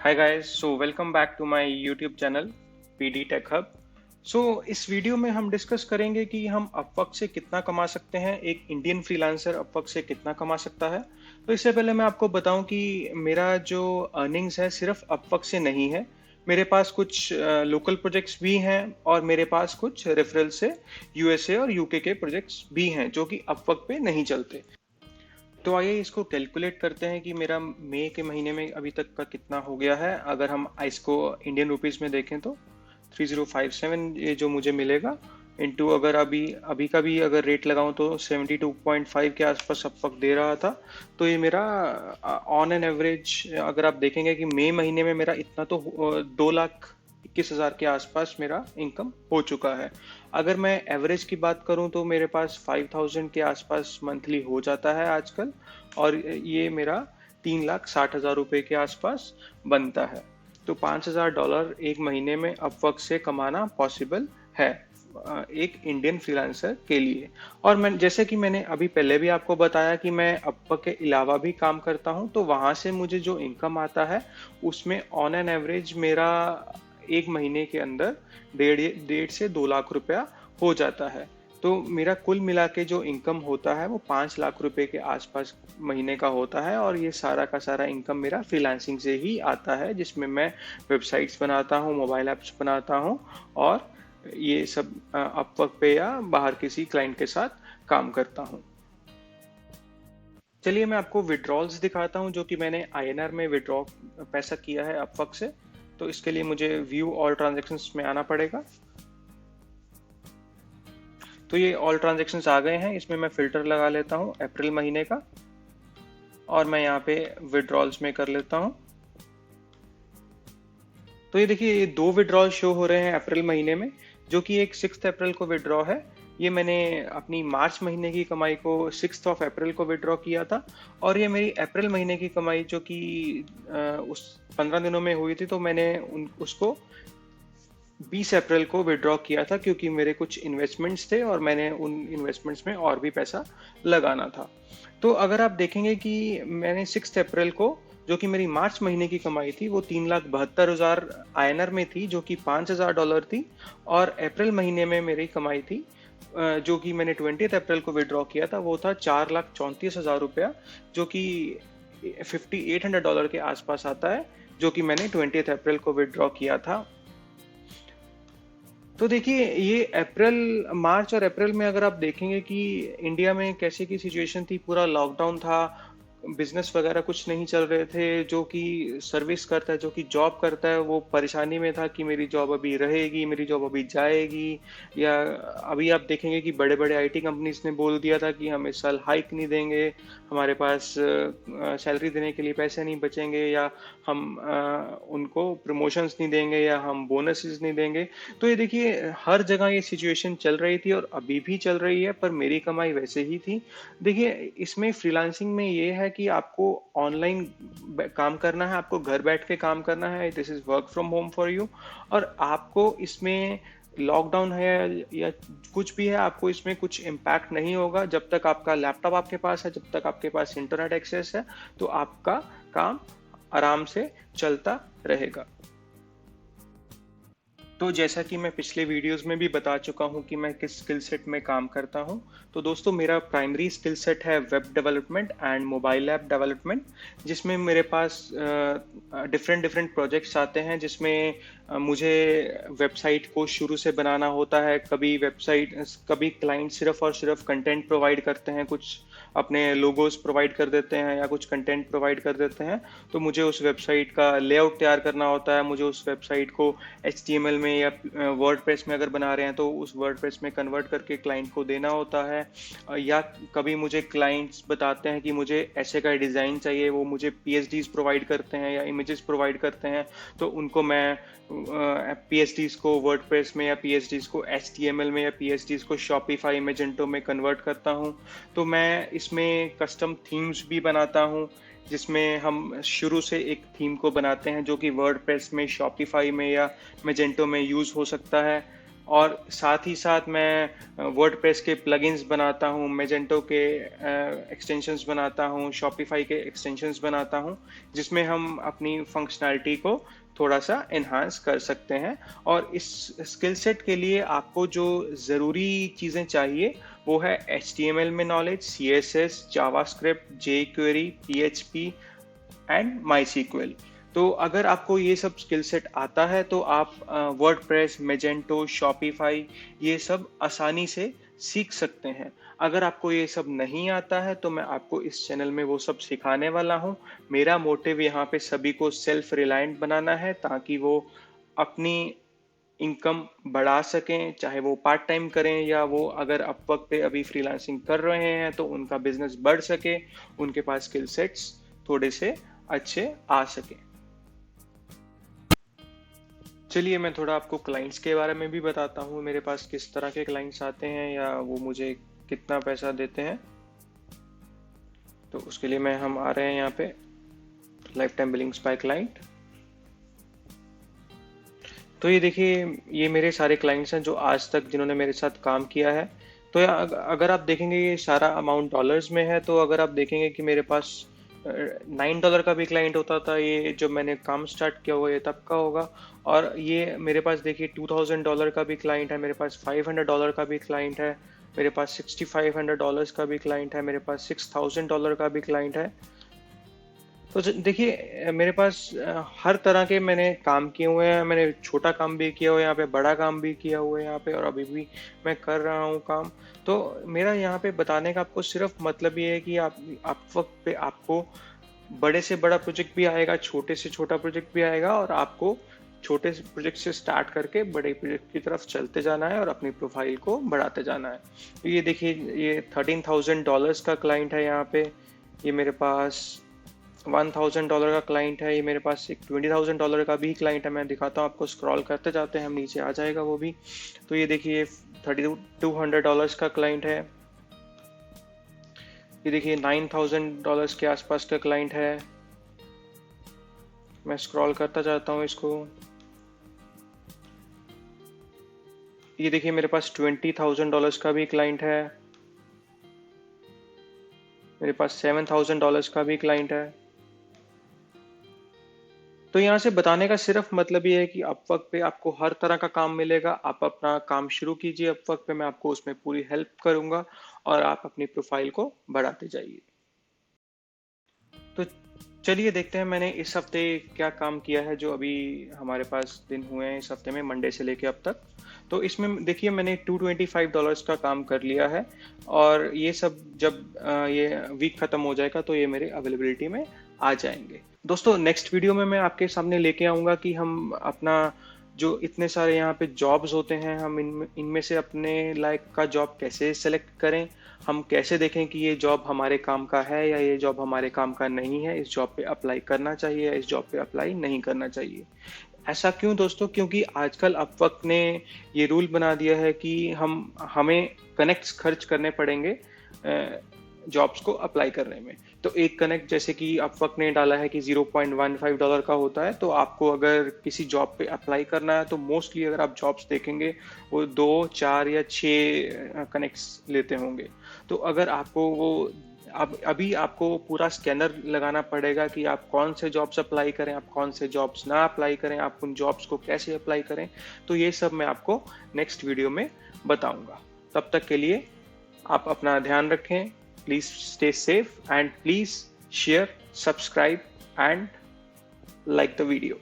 Hi guys, so welcome back to my YouTube channel PD tech hub. So इस video में हम discuss करेंगे कि हम अपवर्क से कितना कमा सकते हैं, एक इंडियन फ्रीलांसर अपवर्क से कितना कमा सकता है। तो इससे पहले मैं आपको बताऊं कि मेरा जो अर्निंग्स है सिर्फ अपवर्क से नहीं है। मेरे पास कुछ लोकल प्रोजेक्ट्स भी हैं और मेरे पास कुछ रेफरल से यूएसए और यूके के प्रोजेक्ट्स भी हैं जो कि अपवर्क पे नहीं चलते। तो आइए इसको कैलकुलेट करते हैं कि मेरा मई के महीने में अभी तक का कितना हो गया है। अगर हम इसको इंडियन रुपीस में देखें तो 3057 ये जो मुझे मिलेगा इनटू, अगर अभी अभी का भी अगर रेट लगाऊं तो 72.5 के आसपास अब तक दे रहा था। तो ये मेरा ऑन एन एवरेज अगर आप देखेंगे कि मई महीने में मेरा इतना तो 2,21,000 के आसपास मेरा इनकम हो चुका है। अगर मैं एवरेज की बात करूं तो मेरे पास 5,000 के आसपास मंथली हो जाता है आजकल, और ये मेरा 3,60,000 रुपए के आसपास बनता है। तो $5,000 एक महीने में अपवर्क से कमाना पॉसिबल है एक इंडियन फ्रीलांसर के लिए। और मैं जैसे कि मैंने अभी पहले भी आपको बताया कि मैं अपवर्क के अलावा भी काम करता हूं, तो वहां से मुझे जो इनकम आता है उसमें ऑन एन एवरेज मेरा एक महीने के अंदर डेढ़ डेढ़ से 2 लाख रुपया हो जाता है। तो मेरा कुल मिला के जो इनकम होता है वो 5 लाख रुपए के आसपास महीने का होता है, और ये सारा का सारा इनकम मेरा फ्रीलांसिंग से ही आता है, जिसमें मैं वेबसाइट्स बनाता हूँ, मोबाइल ऐप्स बनाता हूँ, और ये सब अपवर्क पे या बाहर किसी क्लाइंट के साथ काम करता हूँ। चलिए मैं आपको विड्रॉल्स दिखाता हूँ जो कि मैंने आईएनआर में विड्रॉ पैसा किया है अपवर्क से। तो इसके लिए मुझे व्यू ऑल ट्रांजैक्शंस में आना पड़ेगा। तो ये ऑल ट्रांजैक्शंस आ गए हैं, इसमें मैं फिल्टर लगा लेता हूँ अप्रैल महीने का, और मैं यहाँ पे विड्रॉल्स में कर लेता हूँ। तो ये देखिए, ये 2 विड्रॉल शो हो रहे हैं अप्रैल महीने में, जो कि एक 6 अप्रैल को विड्रॉ है। ये मैंने अपनी मार्च महीने की कमाई को 6 अप्रैल को विड्रॉ किया था, और ये मेरी अप्रैल महीने की कमाई जो कि उस 15 दिनों में हुई थी, तो मैंने उसको 20 अप्रैल को विड्रॉ किया था, क्योंकि मेरे कुछ इन्वेस्टमेंट्स थे और मैंने उन इन्वेस्टमेंट्स में और भी पैसा लगाना था। तो अगर आप देखेंगे कि मैंने 6 अप्रैल को, जो कि मेरी मार्च महीने की कमाई थी, वो 3,72,000 आईएनआर में थी, जो कि $5,000 थी। और अप्रैल महीने में मेरी कमाई थी जो कि मैंने 20 अप्रैल को विड्रॉ किया था, वो था 4,34,000 रुपया, जो कि $5,800 के आसपास आता है, जो कि मैंने 20 अप्रैल को विड्रॉ किया था। तो देखिए, ये अप्रैल, मार्च और अप्रैल में अगर आप देखेंगे कि इंडिया में कैसे की सिचुएशन थी, पूरा लॉकडाउन था, बिजनेस वगैरह कुछ नहीं चल रहे थे। जो कि सर्विस करता है, जो कि जॉब करता है, वो परेशानी में था कि मेरी जॉब अभी रहेगी, मेरी जॉब अभी जाएगी। या अभी आप देखेंगे कि बड़े बड़े आईटी कंपनीज ने बोल दिया था कि हम इस साल हाइक नहीं देंगे, हमारे पास सैलरी देने के लिए पैसे नहीं बचेंगे, या हम उनको प्रमोशंस नहीं देंगे, या हम बोनसेस नहीं देंगे। तो ये देखिए, हर जगह ये सिचुएशन चल रही थी और अभी भी चल रही है, पर मेरी कमाई वैसे ही थी। देखिए, इसमें फ्रीलांसिंग में ये है कि आपको ऑनलाइन काम करना है, आपको घर बैठ के काम करना है, this is work from home for you. और आपको इसमें लॉकडाउन है या कुछ भी है, आपको इसमें कुछ इम्पैक्ट नहीं होगा जब तक आपका लैपटॉप आपके पास है, जब तक आपके पास इंटरनेट एक्सेस है, तो आपका काम आराम से चलता रहेगा। तो जैसा कि मैं पिछले वीडियोस में भी बता चुका हूं कि मैं किस स्किल सेट में काम करता हूं। तो दोस्तों, मेरा प्राइमरी स्किल सेट है web development and mobile app development, जिसमें मेरे पास डिफरेंट डिफरेंट प्रोजेक्ट्स आते हैं, जिसमें मुझे वेबसाइट को शुरू से बनाना होता है। कभी क्लाइंट सिर्फ और सिर्फ कंटेंट प्रोवाइड करते हैं, कुछ अपने लोगोज प्रोवाइड कर देते हैं या कुछ कंटेंट प्रोवाइड कर देते हैं, तो मुझे उस वेबसाइट का लेआउट तैयार करना होता है। मुझे उस वेबसाइट को HTML में या वर्डप्रेस में अगर बना रहे हैं तो उस वर्डप्रेस में कन्वर्ट करके क्लाइंट को देना होता है। या कभी मुझे क्लाइंट्स बताते हैं कि मुझे ऐसे का डिज़ाइन चाहिए, वो मुझे PSDs प्रोवाइड करते हैं या इमेजेस प्रोवाइड करते हैं, तो उनको मैं PSDs को वर्डप्रेस में या PSDs को HTML में या PSDs को शॉपिफाई मैजेंटो में कन्वर्ट करता हूँ। तो मैं इसमें कस्टम थीम्स भी बनाता हूँ, जिसमें हम शुरू से एक थीम को बनाते हैं जो कि वर्डप्रेस में, शॉपिफाई में या मैजेंटो में यूज़ हो सकता है। और साथ ही साथ मैं वर्डप्रेस के प्लगइन्स बनाता हूँ, मेजेंटो के एक्सटेंशंस बनाता हूँ, शॉपिफाई के एक्सटेंशंस बनाता हूँ, जिसमें हम अपनी फंक्शनैलिटी को थोड़ा सा एनहांस कर सकते हैं। और इस स्किल सेट के लिए आपको जो ज़रूरी चीज़ें चाहिए वो है HTML में knowledge, CSS, JavaScript, jQuery, PHP and MySQL। तो अगर आपको ये सब स्किल सेट आता है तो आप वर्डप्रेस, मेजेंटो, शॉपिफाई ये सब आसानी से सीख सकते हैं। अगर आपको ये सब नहीं आता है तो मैं आपको इस चैनल में वो सब सिखाने वाला हूँ। मेरा मोटिव यहाँ पे सभी को सेल्फ रिलायंट बनाना है, ताकि वो अपनी इनकम बढ़ा सकें, चाहे वो पार्ट टाइम करें या वो अगर अपवर्क पे अभी फ्रीलांसिंग कर रहे हैं तो उनका बिजनेस बढ़ सके, उनके पास स्किल सेट्स थोड़े से अच्छे आ सके। चलिए मैं थोड़ा आपको क्लाइंट्स के बारे में भी बताता हूँ, मेरे पास किस तरह के क्लाइंट्स आते हैं या वो मुझे कितना पैसा देते हैं। तो उसके लिए हम आ रहे हैं यहाँ पे life time Billings by client. तो ये देखिए, ये मेरे सारे क्लाइंट्स हैं जो आज तक जिन्होंने मेरे साथ काम किया है। तो अगर आप देखेंगे ये सारा अमाउंट डॉलर्स में है, तो अगर आप देखेंगे कि मेरे पास $9 का भी क्लाइंट होता था, ये जब मैंने काम स्टार्ट किया हुआ ये तब का होगा। और ये मेरे पास देखिए $2000 का भी क्लाइंट है, मेरे पास $500 का भी क्लाइंट है, मेरे पास $6500 का भी क्लाइंट है, मेरे पास $6000 का भी क्लाइंट है। तो देखिए मेरे पास हर तरह के मैंने काम किए हुए हैं। मैंने छोटा काम भी किया हुआ है यहाँ पे, बड़ा काम भी किया हुआ है यहाँ पे, और अभी भी मैं कर रहा हूँ काम। तो मेरा यहाँ पे बताने का आपको सिर्फ मतलब ये है कि आप वक्त पे आपको बड़े से बड़ा प्रोजेक्ट भी आएगा, छोटे से छोटा प्रोजेक्ट भी आएगा, और आपको छोटे प्रोजेक्ट से स्टार्ट करके बड़े प्रोजेक्ट की तरफ चलते जाना है और अपनी प्रोफाइल को बढ़ाते जाना है। तो ये देखिए, ये $13,000 का क्लाइंट है यहाँ पे, ये मेरे पास $1000 का क्लाइंट है, ये मेरे पास एक $20,000 का भी क्लाइंट है। मैं दिखाता हूँ आपको, स्क्रॉल करते जाते हैं हम, नीचे आ जाएगा वो भी। तो ये देखिए $3200 का क्लाइंट है, ये देखिए $9000 के आसपास का क्लाइंट है। मैं स्क्रॉल करता जाता हूँ इसको, ये देखिए मेरे पास $20,000 का भी क्लाइंट है, मेरे पास $7000 का भी क्लाइंट है। तो यहाँ से बताने का सिर्फ मतलब ये है कि अपवर्क पे आपको हर तरह का काम मिलेगा। आप अपना काम शुरू कीजिए अपवर्क पे, मैं आपको उसमें पूरी हेल्प करूंगा और आप अपनी प्रोफाइल को बढ़ाते जाइए। तो चलिए देखते हैं मैंने इस हफ्ते क्या काम किया है, जो अभी हमारे पास दिन हुए हैं इस हफ्ते में, मंडे से लेके अब तक। तो इसमें देखिए मैंने $225 का काम कर लिया है, और ये सब जब ये वीक खत्म हो जाएगा तो ये मेरे अवेलेबिलिटी में आ जाएंगे। दोस्तों नेक्स्ट वीडियो में मैं आपके सामने लेके आऊँगा कि हम अपना जो इतने सारे यहाँ पे जॉब्स होते हैं, हम इनमें से अपने लायक का जॉब कैसे सेलेक्ट करें, हम कैसे देखें कि ये जॉब हमारे काम का है या ये जॉब हमारे काम का नहीं है, इस जॉब पे अप्लाई करना चाहिए या इस जॉब पे अप्लाई नहीं करना चाहिए। ऐसा क्यों दोस्तों? क्योंकि आजकल अपवर्क ने ये रूल बना दिया है कि हमें कनेक्ट्स खर्च करने पड़ेंगे जॉब्स को अप्लाई करने में। तो एक कनेक्ट जैसे कि अपवर्क ने डाला है कि $0.15 का होता है, तो आपको अगर किसी जॉब पे अप्लाई करना है तो मोस्टली अगर आप जॉब्स देखेंगे वो 2, 4 या 6 कनेक्ट्स लेते होंगे। तो अगर आपको वो अभी आपको पूरा स्कैनर लगाना पड़ेगा कि आप कौन से जॉब्स अप्लाई करें, आप कौन से जॉब्स ना अप्लाई करें, आप उन जॉब्स को कैसे अप्लाई करें। तो ये सब मैं आपको नेक्स्ट वीडियो में बताऊंगा। तब तक के लिए आप अपना ध्यान रखें। Please stay safe and please share, subscribe and like the video.